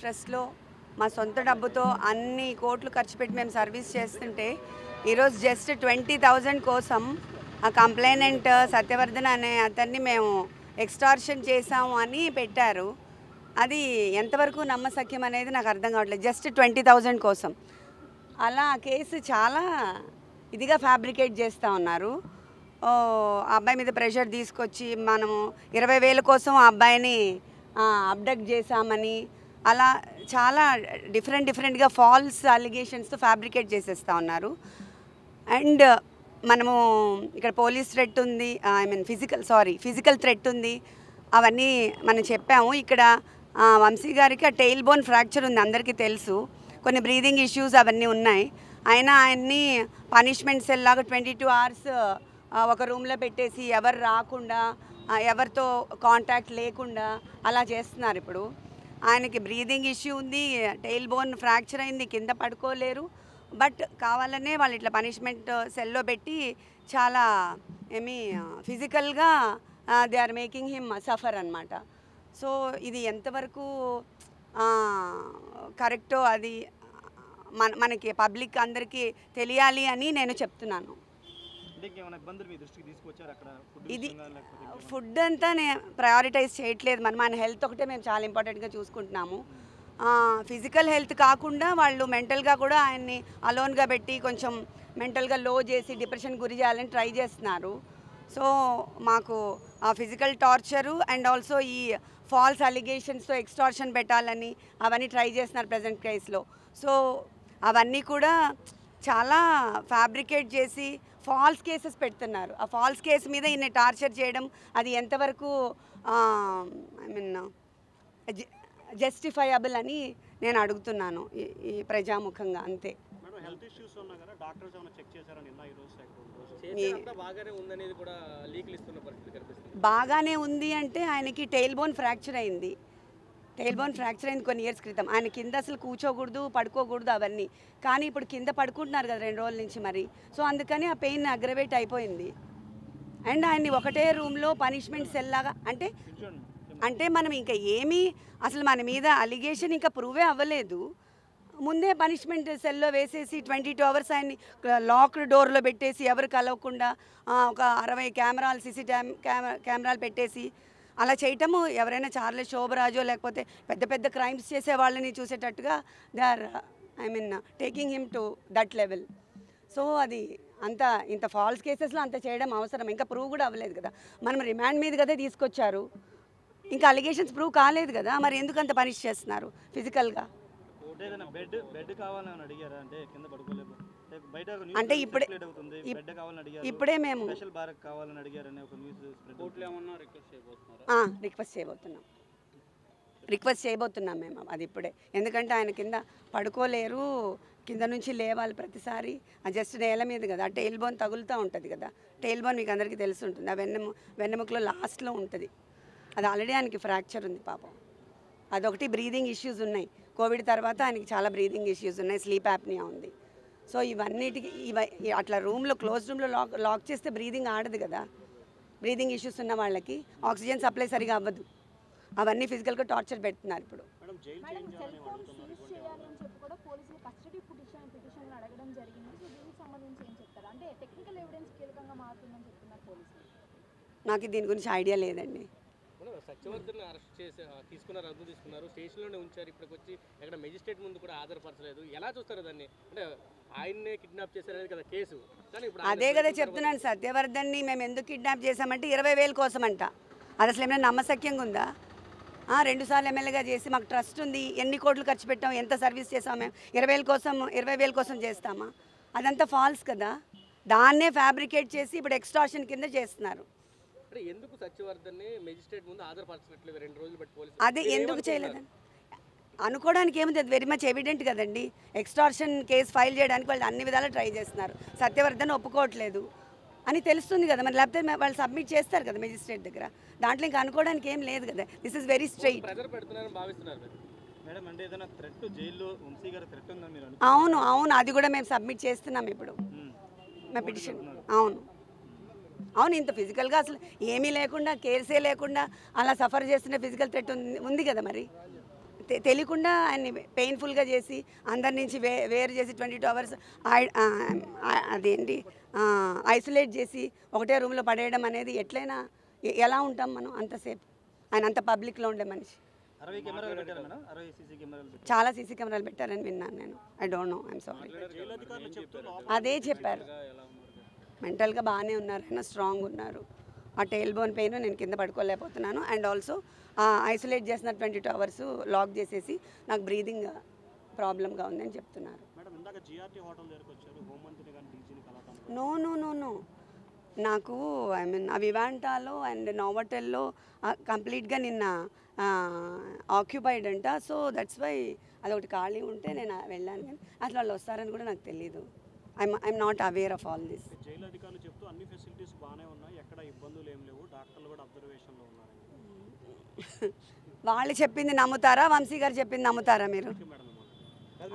ట్రస్ట్లో మా సొంత డబ్బుతో అన్ని కోట్లు ఖర్చు పెట్టి మేము సర్వీస్ చేస్తుంటే ఈరోజు జస్ట్ 20,000 కోసం ఆ కంప్లైనెంట్ సత్యవర్ధన్ అనే అతన్ని మేము ఎక్స్టార్షన్ చేసాము అని పెట్టారు. అది ఎంతవరకు నమ్మశక్యం అనేది నాకు అర్థం కావట్లేదు. జస్ట్ 20,000 కోసం అలా కేసు చాలా ఇదిగా ఫ్యాబ్రికేట్ చేస్తూ ఉన్నారు. ఆ అబ్బాయి మీద ప్రెషర్ తీసుకొచ్చి మనము 20,000 కోసం ఆ అబ్బాయిని అబ్డక్ట్ చేశామని అలా చాలా డిఫరెంట్గా ఫాల్స్ అలిగేషన్స్తో ఫ్యాబ్రికేట్ చేసేస్తూ ఉన్నారు. అండ్ మనము ఇక్కడ పోలీస్ థ్రెట్ ఉంది, ఫిజికల్ థ్రెట్ ఉంది, అవన్నీ మనం చెప్పాము. ఇక్కడ వంశీ గారికి ఆ టెయిల్ బోన్ ఫ్రాక్చర్ ఉంది, అందరికీ తెలుసు. కొన్ని బ్రీదింగ్ ఇష్యూస్ అవన్నీ ఉన్నాయి. అయినా ఆయన్ని పనిష్మెంట్ సెల్ లాగా 22 hours ఒక రూమ్లో పెట్టేసి ఎవరు రాకుండా ఎవరితో కాంటాక్ట్ లేకుండా అలా చేస్తున్నారు. ఇప్పుడు ఆయనకి బ్రీదింగ్ ఇష్యూ ఉంది, టెయిల్ బోన్ ఫ్రాక్చర్ అయింది, కింద పడుకోలేరు. బట్ కావాలనే వాళ్ళు ఇట్లా పనిష్మెంట్ సెల్లో పెట్టి చాలా ఫిజికల్గా they are making him suffer అన్నమాట. సో ఇది ఎంతవరకు కరెక్టో అది మనకి పబ్లిక్ అందరికీ తెలియాలి అని నేను చెప్తున్నాను. ఇది ఫుడ్ అంతా నేను ప్రయారిటైజ్ చేయట్లేదు. మన హెల్త్ ఒకటే మేము చాలా ఇంపార్టెంట్గా చూసుకుంటున్నాము. ఫిజికల్ హెల్త్ కాకుండా వాళ్ళు మెంటల్గా కూడా ఆయన్ని అలోన్గా పెట్టి కొంచెం మెంటల్గా లో చేసి డిప్రెషన్ గురి చేయాలని ట్రై చేస్తున్నారు. సో మాకు ఆ ఫిజికల్ టార్చరు అండ్ ఆల్సో ఈ ఫాల్స్ అలిగేషన్స్తో ఎక్స్టార్షన్ పెట్టాలని అవన్నీ ట్రై చేస్తున్నారు ప్రజెంట్ కేసులో. సో అవన్నీ కూడా చాలా ఫ్యాబ్రికేట్ చేసి ఫాల్స్ కేసెస్ పెడుతున్నారు. ఆ ఫాల్స్ కేసు మీద ఈయన టార్చర్ చేయడం అది ఎంతవరకు జస్టిఫైయబుల్ అని నేను అడుగుతున్నాను ఈ ప్రజాముఖంగా. అంతే. బాగానే ఉంది అంటే ఆయనకి టెయిల్ బోన్ ఫ్రాక్చర్ అయింది కొన్ని ఇయర్స్ క్రితం. ఆయన కింద అసలు కూర్చోకూడదు, పడుకోకూడదు అవన్నీ. కానీ ఇప్పుడు కింద పడుకుంటున్నారు కదా 2 రోజుల నుంచి మరి. సో అందుకని ఆ పెయిన్ అగ్రవేట్ అయిపోయింది. అండ్ ఆయన్ని ఒకటే రూమ్లో పనిష్మెంట్ సెల్ లాగా అంటే మనం ఇంకా ఏమీ అసలు మన మీద అలిగేషన్ ఇంకా ప్రూవే అవ్వలేదు. ముందే పనిష్మెంట్ సెల్లో వేసేసి 22 hours ఆయన్ని లాక్డ్ డోర్లో పెట్టేసి ఎవరు కలవకుండా ఒక 60 కెమెరాలు కెమెరాలు పెట్టేసి అలా చేయటము ఎవరైనా చార్లెస్ శోభరాజో లేకపోతే పెద్ద క్రైమ్స్ చేసే వాళ్ళని చూసేటట్టుగా they are taking him to that level. So అది ఇంత ఫాల్స్ కేసెస్లో అంత చేయడం అవసరం? ఇంకా ప్రూవ్ కూడా అవ్వలేదు కదా. మనం రిమాండ్ మీద కదా తీసుకొచ్చారు, ఇంకా అలిగేషన్స్ ప్రూవ్ కాలేదు కదా. మరి ఎందుకు అంత పనిష్ చేస్తున్నారు ఫిజికల్గా? అంటే ఇప్పుడే మేము రిక్వెస్ట్ చేయబోతున్నాం మేము అది ఇప్పుడే. ఎందుకంటే ఆయన కింద పడుకోలేరు, కింద నుంచి లేవాలి ప్రతిసారి. జస్ట్ నేల మీద కదా, టెయిల్ బోన్ తగులుతూ ఉంటుంది కదా. టెయిల్ బోన్ మీకు అందరికీ తెలిసి ఉంటుంది, ఆ వెన్నెముకలో లాస్ట్లో ఉంటుంది. అది ఆల్రెడీ ఆయనకి ఫ్రాక్చర్ ఉంది పాపం. అదొకటి. బ్రీదింగ్ ఇష్యూస్ ఉన్నాయి. కోవిడ్ తర్వాత ఆయనకి చాలా బ్రీదింగ్ ఇష్యూస్ ఉన్నాయి, స్లీప్ యాప్నియా ఉంది. సో ఇవన్నిటికి అట్లా క్లోజ్ రూమ్లో లాక్ చేస్తే బ్రీదింగ్ ఆడదు కదా. బ్రీదింగ్ ఇష్యూస్ ఉన్న వాళ్ళకి ఆక్సిజన్ సప్లై సరిగా అవ్వదు. అవన్నీ ఫిజికల్గా టార్చర్ పెడుతున్నారు ఇప్పుడు. నాకు దీని గురించి ఐడియా లేదండి. సత్యవర్ధన్ అరెస్ట్ చేసి తీసుకున్నారు, స్టేషన్లోనే ఉంచారు. ఇప్పటికి వచ్చి ఎక్కడ మెజిస్ట్రేట్ ముందు కూడా ఆధారపరచలేదు. ఎలా చూస్తారు దాన్ని? అంటే ఆయన్నే కిడ్నాప్ చేశారనేది కదా కేసు. అదే కదా చెప్తున్నాను. సత్యవర్ధన్ని మేము ఎందుకు కిడ్నాప్ చేశామంటే 20,000 కోసం అంట. అది అసలు ఏమైనా నమ్మశక్యంగా ఉందా? 2 సార్లు ఎమ్మెల్యేగా చేసి మాకు ట్రస్ట్ ఉంది, ఎన్ని కోట్లు ఖర్చు పెట్టాం, ఎంత సర్వీస్ చేసాం మేము. 20,000 కోసం చేస్తామా? అదంతా ఫాల్స్ కదా. దాన్నే ఫ్యాబ్రికేట్ చేసి ఇప్పుడు ఎక్స్టార్షన్ కింద చేస్తున్నారు. ఎందుకు సత్యవర్ధన్ని మెజిస్ట్రేట్ ముందు ఆధారపరచట్లేదు 2 రోజులు బట్టి పోలీసులు? అదే ఎందుకు చేయలేదని అనుకోవడానికి ఏముంది, అది వెరీ మచ్ ఎవిడెంట్ కదండి. ఎక్స్టార్షన్ కేసు ఫైల్ చేయడానికి వాళ్ళు అన్ని విధాలు ట్రై చేస్తున్నారు. సత్యవర్ధన్ ఒప్పుకోవట్లేదు అని తెలుస్తుంది కదా మరి. లేకపోతే వాళ్ళు సబ్మిట్ చేస్తారు కదా మెజిస్ట్రేట్ దగ్గర. దాంట్లో ఇంకా అనుకోవడానికి ఏం లేదు కదా. This is very straight. అవును, అది కూడా మేము సబ్మిట్ చేస్తున్నాం ఇప్పుడు మా పిటిషన్. అవును, ఇంత ఫిజికల్గా అసలు ఏమీ లేకుండా, కేర్సే లేకుండా అలా సఫర్ చేస్తున్న ఫిజికల్ థ్రెట్ ఉంది కదా మరి. తెలియకుండా ఆయన్ని పెయిన్ఫుల్గా చేసి అందరి నుంచి వేరు చేసి 22 అవర్స్ అదేంటి ఐసోలేట్ చేసి ఒకటే రూమ్లో పడేయడం అనేది ఎట్లయినా ఎలా ఉంటాం మనం అంతసేపు? ఆయన అంత పబ్లిక్లో ఉండే మనిషి. 60 కెమెరాలు పెట్టారు మేడం, 60 సీసీ కెమెరాలు పెట్టారు. చాలా సీసీ కెమెరాలు పెట్టారని విన్నాను నేను. I don't know, I'm sorry. అదే చెప్పారు, మెంటల్గా బాగానే ఉన్నారు, ఆయన స్ట్రాంగ్ ఉన్నారు. ఆ టైల్ బోన్ పెయిన్ నేను కింద పడుకోలేకపోతున్నాను. అండ్ ఆల్సో ఐసోలేట్ చేసిన 22 అవర్స్ లాక్ చేసేసి నాకు బ్రీదింగ్ ప్రాబ్లంగా ఉందని చెప్తున్నారు. నో నో నో నో, నాకు ఐ మీన్ ఆ వివాంటాలో అండ్ నోవటెల్లో కంప్లీట్గా నిన్న ఆక్యుపైడ్ అంట. సో దట్స్ వై అదొకటి ఖాళీ ఉంటే నేను వెళ్ళాను, కానీ అసలు వాళ్ళు వస్తారని కూడా నాకు తెలీదు. I'm not aware of all this. Jail అధికారులు చెప్తూ అన్ని ఫెసిలిటీస్ బాగానే ఉన్నాయి, ఎక్కడ ఇబ్బందులు ఏం లేవు, డాక్టర్లు కూడా అబ్జర్వేషన్లో ఉన్నారు. వాళ్ళు చెప్పింది నమ్ముతారా, వంశీ గారు చెప్పింది నమ్ముతారా మీరు?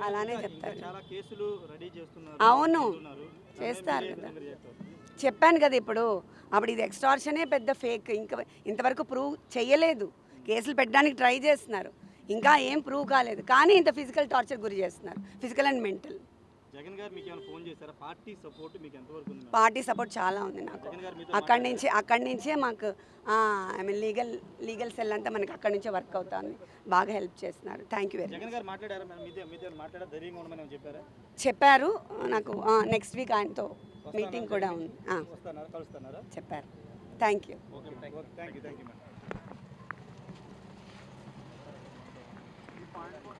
అలానే చెప్తారు. చాలా కేసులు రెడీ చేస్తున్నారు. అవును, చేస్తారు కదా. చెప్పాను కదా ఇప్పుడు. అప్పుడు ఇది ఎక్స్టార్షనే పెద్ద ఫేక్. ఇంకా ఇంతవరకు ప్రూవ్ చేయలేదు. కేసులు పెట్టడానికి ట్రై చేస్తున్నారు, ఇంకా ఏం ప్రూవ్ కాలేదు. కానీ ఇంత ఫిజికల్ టార్చర్ గురి చేస్తున్నారు, ఫిజికల్ అండ్ మెంటల్. జగన్ గారు మీకు ఏమైనా ఫోన్ చేశారా? పార్టీ సపోర్ట్ మీకు ఎంతవరకు ఉంది? పార్టీ సపోర్ట్ చాలా ఉంది నాకు. అక్కడి నుంచే మాకు ఐ మీన్ లీగల్ సెల్ అంతా మనకి అక్కడి నుంచే వర్క్ అవుతుంది. బాగా హెల్ప్ చేస్తున్నారు. Thank you very much. Jagan గారు మాట్లాడారా మేడం? మీతో మాట్లాడారు, ధైర్యంగా ఉండమని చెప్పారా? చెప్పారు నాకు. నెక్స్ట్ వీక్ ఆయనతో మీటింగ్ కూడా ఉంది. కలుస్తున్నారా? చెప్పారు. Thank you. Thank you madam.